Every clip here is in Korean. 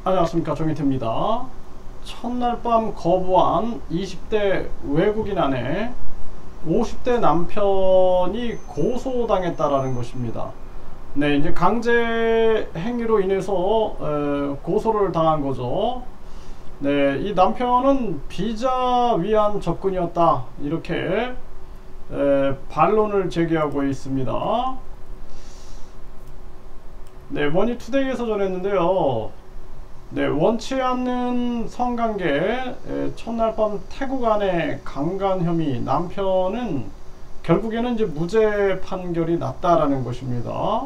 안녕하십니까, 정희태입니다. 첫날 밤 거부한 20대 외국인 아내 50대 남편이 고소당했다라는 것입니다. 네, 이제 강제 행위로 인해서 고소를 당한 거죠. 네, 이 남편은 비자 위한 접근이었다, 이렇게 반론을 제기하고 있습니다. 네, 머니투데이에서 전했는데요. 네, 원치 않는 성관계, 첫날 밤 태국 아내 강간 혐의, 남편은 결국에는 이제 무죄 판결이 났다라는 것입니다.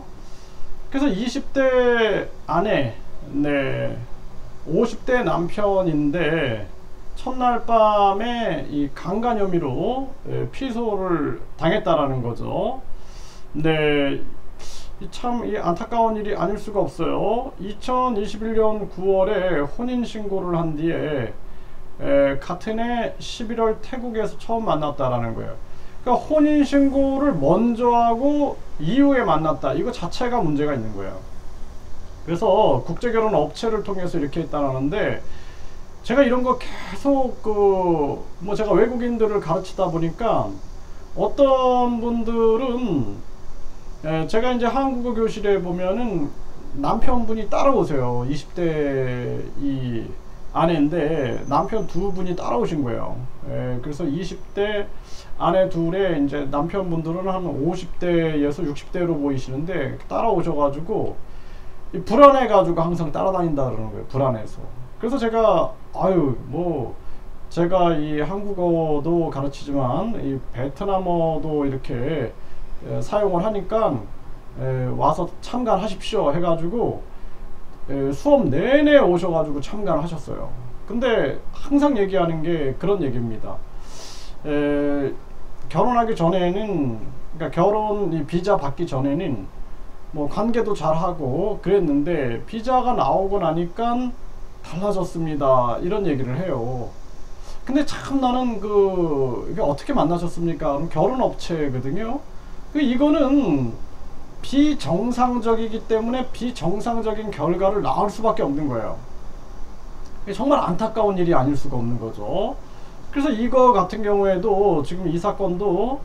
그래서 20대 아내, 네, 50대 남편인데 첫날 밤에 이 강간 혐의로 피소를 당했다라는 거죠. 네. 참 안타까운 일이 아닐 수가 없어요. 2021년 9월에 혼인신고를 한 뒤에 같은 해 11월 태국에서 처음 만났다라는 거예요. 그러니까 혼인신고를 먼저 하고 이후에 만났다, 이거 자체가 문제가 있는 거예요. 그래서 국제결혼 업체를 통해서 이렇게 했다는데, 제가 이런 거 계속 뭐 제가 외국인들을 가르치다 보니까 어떤 분들은 제가 이제 한국어 교실에 보면은 남편분이 따라오세요. 20대 이 아내인데 남편 두 분이 따라오신 거예요. 그래서 20대 아내 둘에 이제 남편분들은 한 50대에서 60대로 보이시는데 따라오셔가지고 불안해가지고 항상 따라다닌다 그러는 거예요. 불안해서. 그래서 제가 뭐 제가 이 한국어도 가르치지만 이 베트남어도 이렇게 사용을 하니까 와서 참관하십시오 해가지고 수업 내내 오셔가지고 참관을 하셨어요. 근데 항상 얘기하는 게 그런 얘기입니다. 결혼하기 전에는, 그러니까 결혼 비자 받기 전에는 뭐 관계도 잘하고 그랬는데 비자가 나오고 나니까 달라졌습니다, 이런 얘기를 해요. 근데 참 나는 이게 어떻게 만나셨습니까? 그럼 결혼업체거든요. 이거는 비정상적이기 때문에 비정상적인 결과를 낳을 수밖에 없는 거예요. 정말 안타까운 일이 아닐 수가 없는 거죠. 그래서 이거 같은 경우에도 지금 이 사건도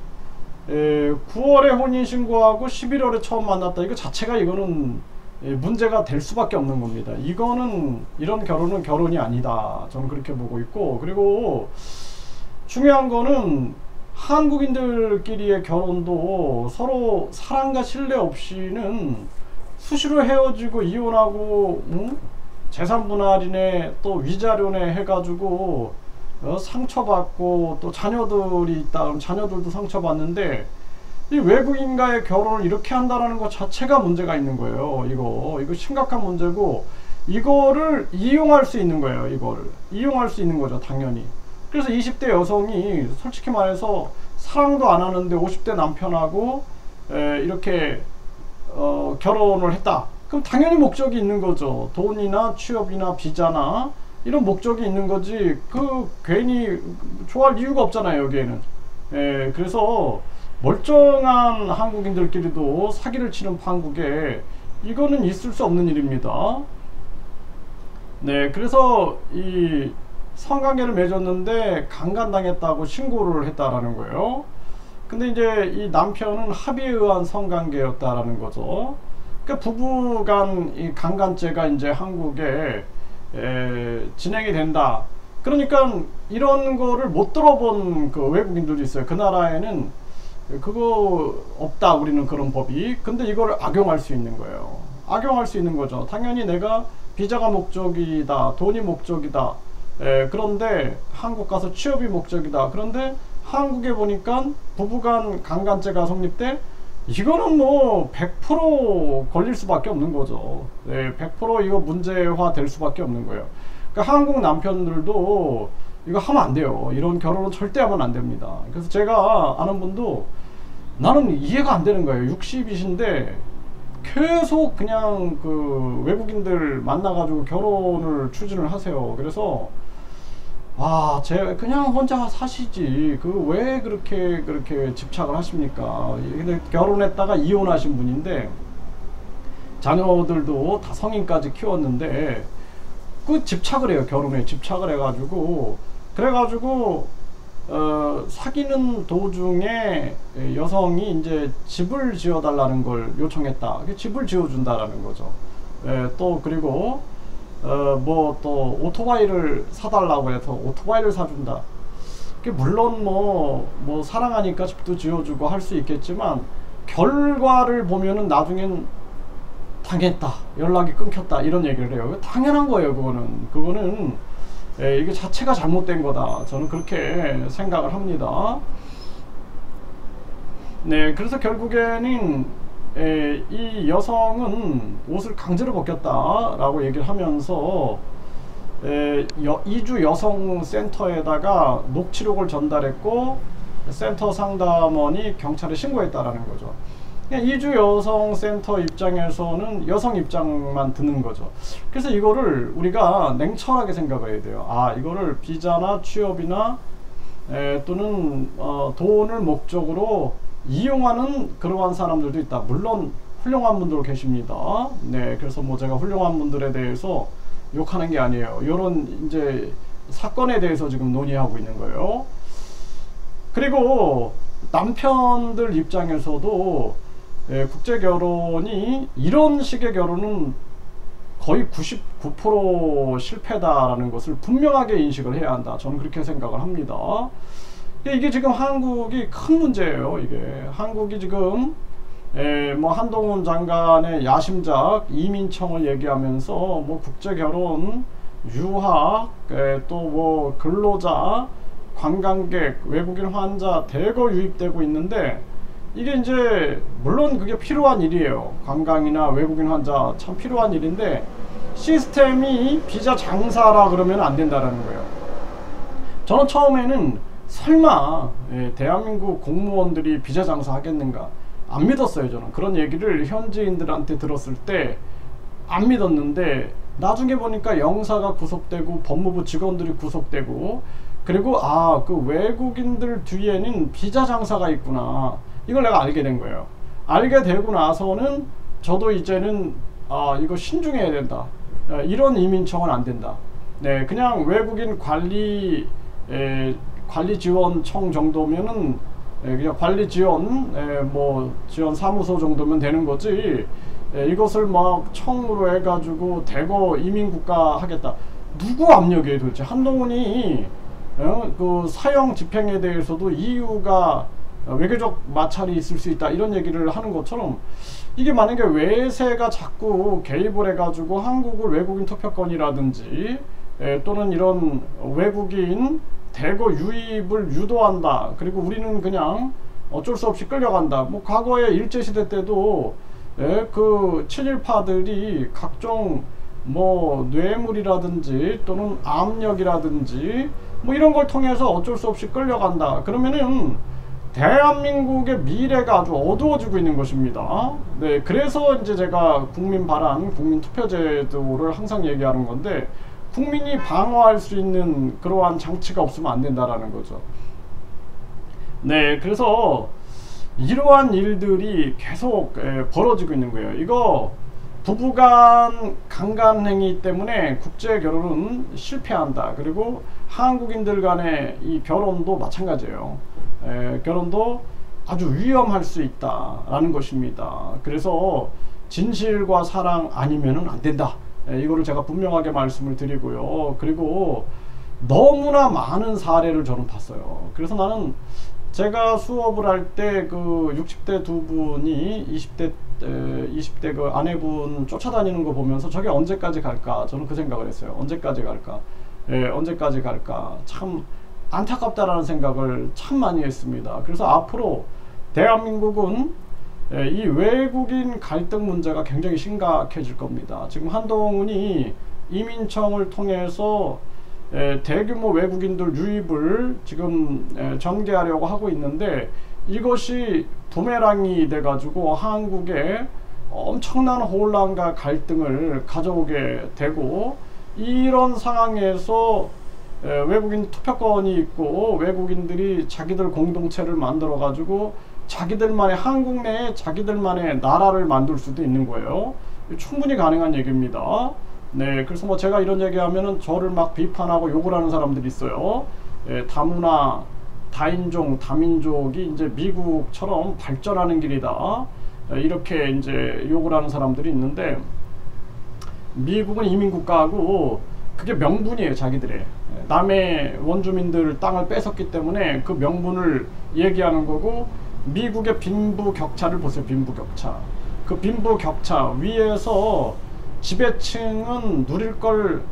9월에 혼인신고하고 11월에 처음 만났다, 이거 자체가 이거는 문제가 될 수밖에 없는 겁니다. 이거는 이런 결혼은 결혼이 아니다, 저는 그렇게 보고 있고, 그리고 중요한 거는 한국인들끼리의 결혼도 서로 사랑과 신뢰 없이는 수시로 헤어지고 이혼하고 재산 분할이네 또 위자료네 해가지고 상처받고 또 자녀들이 있다 그럼 자녀들도 상처받는데, 이 외국인과의 결혼을 이렇게 한다는 것 자체가 문제가 있는 거예요. 이거 심각한 문제고, 이거를 이용할 수 있는 거예요. 이거를 이용할 수 있는 거죠, 당연히. 그래서 20대 여성이 솔직히 말해서 사랑도 안 하는데 50대 남편하고 이렇게 결혼을 했다, 그럼 당연히 목적이 있는 거죠. 돈이나 취업이나 비자나 이런 목적이 있는 거지, 괜히 좋아할 이유가 없잖아요, 여기에는. 그래서 멀쩡한 한국인들끼리도 사기를 치는 판국에 이거는 있을 수 없는 일입니다. 네, 그래서 이 성관계를 맺었는데 강간당했다고 신고를 했다라는 거예요. 근데 이제 이 남편은 합의에 의한 성관계였다라는 거죠. 그러니까 부부간 이 강간죄가 이제 한국에 진행이 된다. 그러니까 이런 거를 못 들어본 외국인들도 있어요. 그 나라에는 그거 없다, 우리는 그런 법이. 근데 이걸 악용할 수 있는 거예요. 악용할 수 있는 거죠. 당연히 내가 비자가 목적이다, 돈이 목적이다, 그런데 한국 가서 취업이 목적이다. 그런데 한국에 보니까 부부간 강간죄가 성립돼, 이거는 뭐 100% 걸릴 수밖에 없는 거죠. 100% 이거 문제화 될 수밖에 없는 거예요. 그러니까 한국 남편들도 이거 하면 안 돼요. 이런 결혼은 절대 하면 안 됩니다. 그래서 제가 아는 분도 나는 이해가 안 되는 거예요. 60이신데 계속 그냥 외국인들 만나가지고 결혼을 추진을 하세요. 그래서 제가 그냥 혼자 사시지 왜 그렇게 집착을 하십니까? 근데 결혼했다가 이혼하신 분인데 자녀들도 다 성인까지 키웠는데 그 집착을 해요. 결혼에 집착을 해가지고 그래가지고 사귀는 도중에 여성이 이제 집을 지어달라는 걸 요청했다. 집을 지어준다라는 거죠. 또 그리고 뭐 또 오토바이를 사달라고 해서 오토바이를 사준다. 물론 뭐 사랑하니까 집도 지어주고 할 수 있겠지만 결과를 보면은 나중엔 당했다, 연락이 끊겼다 이런 얘기를 해요. 당연한 거예요. 그거는 이게 자체가 잘못된 거다. 저는 그렇게 생각을 합니다. 네, 그래서 결국에는 이 여성은 옷을 강제로 벗겼다라고 얘기를 하면서 이주 여성센터에다가 녹취록을 전달했고 센터 상담원이 경찰에 신고했다라는 거죠. 이주 여성센터 입장에서는 여성 입장만 듣는 거죠. 그래서 이거를 우리가 냉철하게 생각을 해야 돼요. 이거를 비자나 취업이나 또는 돈을 목적으로 이용하는 그러한 사람들도 있다. 물론 훌륭한 분들 계십니다. 네, 그래서 뭐 제가 훌륭한 분들에 대해서 욕하는 게 아니에요. 이런 이제 사건에 대해서 지금 논의하고 있는 거예요. 그리고 남편들 입장에서도 국제 결혼이 이런 식의 결혼은 거의 99% 실패다라는 것을 분명하게 인식을 해야 한다. 저는 그렇게 생각을 합니다. 이게 지금 한국이 큰 문제예요. 이게 한국이 지금 뭐 한동훈 장관의 야심작 이민청을 얘기하면서 뭐 국제결혼, 유학, 또 뭐 근로자, 관광객, 외국인 환자 대거 유입되고 있는데 이게 이제 물론 그게 필요한 일이에요. 관광이나 외국인 환자 참 필요한 일인데 시스템이 비자 장사라 그러면 안 된다라는 거예요. 저는 처음에는 설마 대한민국 공무원들이 비자 장사 하겠는가 안 믿었어요. 저는 그런 얘기를 현지인들한테 들었을 때 안 믿었는데 나중에 보니까 영사가 구속되고 법무부 직원들이 구속되고 그리고 그 외국인들 뒤에는 비자 장사가 있구나 이걸 내가 알게 된 거예요. 알게 되고 나서는 저도 이제는 이거 신중해야 된다. 이런 이민청은 안 된다. 네, 그냥 외국인 관리지원청 정도면은 그냥 관리지원 뭐 지원 사무소 정도면 되는 거지. 이것을 막 청으로 해가지고 대거 이민국가 하겠다. 누구 압력이에요 도대체? 한동훈이 그 사형 집행에 대해서도 이유가 외교적 마찰이 있을 수 있다 이런 얘기를 하는 것처럼 이게 만약에 외세가 자꾸 개입을 해가지고 한국을 외국인 투표권이라든지 또는 이런 외국인 대거 유입을 유도한다. 그리고 우리는 그냥 어쩔 수 없이 끌려간다. 뭐 과거에 일제시대 때도 그 친일파들이 각종 뭐 뇌물이라든지 또는 압력이라든지 뭐 이런 걸 통해서 어쩔 수 없이 끌려간다. 그러면은 대한민국의 미래가 아주 어두워지고 있는 것입니다. 네, 그래서 이제 제가 국민 발안, 국민 투표제도를 항상 얘기하는 건데 국민이 방어할 수 있는 그러한 장치가 없으면 안 된다라는 거죠. 네, 그래서 이러한 일들이 계속 벌어지고 있는 거예요. 이거 부부간 강간행위 때문에 국제 결혼은 실패한다. 그리고 한국인들 간의 이 결혼도 마찬가지예요. 결혼도 아주 위험할 수 있다라는 것입니다. 그래서 진실과 사랑 아니면은 안 된다. 이거를 제가 분명하게 말씀을 드리고요. 그리고 너무나 많은 사례를 저는 봤어요. 그래서 나는 제가 수업을 할 때 그 60대 두 분이 20대 그 아내분 쫓아다니는 거 보면서 저게 언제까지 갈까? 저는 그 생각을 했어요. 언제까지 갈까? 언제까지 갈까? 참 안타깝다라는 생각을 참 많이 했습니다. 그래서 앞으로 대한민국은 이 외국인 갈등 문제가 굉장히 심각해질 겁니다. 지금 한동훈이 이민청을 통해서 대규모 외국인들 유입을 지금 전개하려고 하고 있는데 이것이 부메랑이 돼가지고 한국에 엄청난 혼란과 갈등을 가져오게 되고 이런 상황에서 외국인 투표권이 있고 외국인들이 자기들 공동체를 만들어 가지고 자기들만의 한국 내에 자기들만의 나라를 만들 수도 있는 거예요. 충분히 가능한 얘기입니다. 네, 그래서 뭐 제가 이런 얘기하면은 저를 막 비판하고 욕을 하는 사람들이 있어요. 다문화, 다인종, 다민족이 이제 미국처럼 발전하는 길이다. 이렇게 이제 욕을 하는 사람들이 있는데, 미국은 이민국가하고 그게 명분이에요, 자기들의. 남의 원주민들 땅을 뺏었기 때문에 그 명분을 얘기하는 거고, 미국의 빈부격차를 보세요, 빈부격차. 그 빈부격차 위에서 지배층은 누릴 걸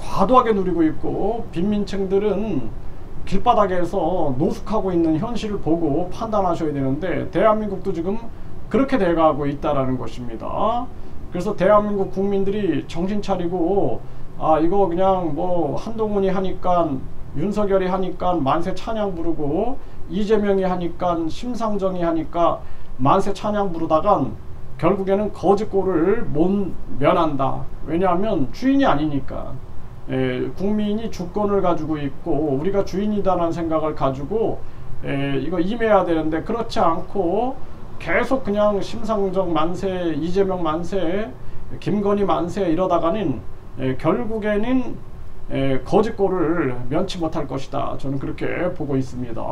과도하게 누리고 있고, 빈민층들은 길바닥에서 노숙하고 있는 현실을 보고 판단하셔야 되는데, 대한민국도 지금 그렇게 돼가고 있다라는 것입니다. 그래서 대한민국 국민들이 정신 차리고, 아, 이거 그냥 뭐 한동훈이 하니까, 윤석열이 하니까 만세 찬양 부르고, 이재명이 하니까, 심상정이 하니까 만세 찬양 부르다간 결국에는 거짓골을 못 면한다. 왜냐하면 주인이 아니니까. 국민이 주권을 가지고 있고 우리가 주인이다라는 생각을 가지고 이거 임해야 되는데, 그렇지 않고 계속 그냥 심상정 만세, 이재명 만세, 김건희 만세 이러다가는 결국에는 거짓골을 면치 못할 것이다. 저는 그렇게 보고 있습니다.